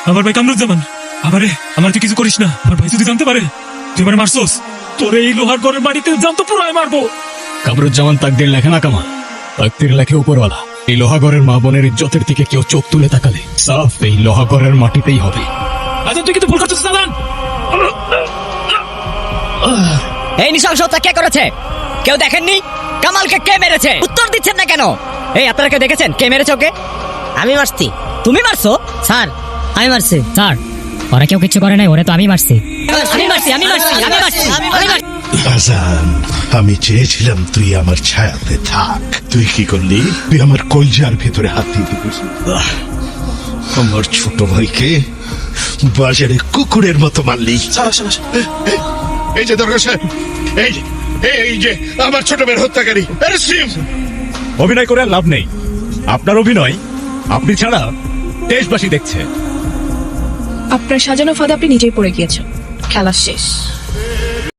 আমার ভাই কামরুজ্জামান, আমারে আমার তুই কিছু করিস না। আমার ভাই যদি জানতে পারে তুই আমার মারছস, তোরে এই লোহার ঘরের মাটিতে জানতো পুরাই মারবো। কামরুজ্জামান তাকদির লেখে না কামা, তাকদির লেখে উপরওয়ালা। এই লোহাগড়ের মা বোনের ইজ্জতের দিকে কেউ চোখ তুলে তাকালে সাফ এই লোহাগড়ের মাটিতেই হবে। আচ্ছা তুই কিন্তু ভুল করছিস সালান। এই নৃশংসতা কে করেছে? কেউ দেখেননি? কামালকে কে মেরেছে? উত্তর দিচ্ছেন না কেন? এই আপনারা কেউ দেখেছেন কে মেরেছে ওকে? আমি মারছি তুমি মারছো? স্যার, আমি মারছি স্যার, ওরা কেউ কিছু করে নাই, ওরে তো আমি মারছি। আমি মারছি, আমি মারছি, আমি মারছি, আমি মারছি। হাসান, আমি চেয়েছিলাম তুই আমার ছায়াতে থাক। তুই কি করলি? তুই আমার কলজার ভেতরে হাত দিয়ে দিবি। আমার ছোট ভাইকে বাজারে কুকুরের মতো মারলি। এই যে দরগা সাহেব, এই এই যে আমার ছোট ভাইয়ের হত্যাকারী। অভিনয় করে আর লাভ নেই। আপনার অভিনয় আপনি ছাড়া দেশবাসী দেখছে। আপনার সাজানো ফাঁদে আপনি নিজেই পড়ে গিয়েছেন। খেলা শেষ।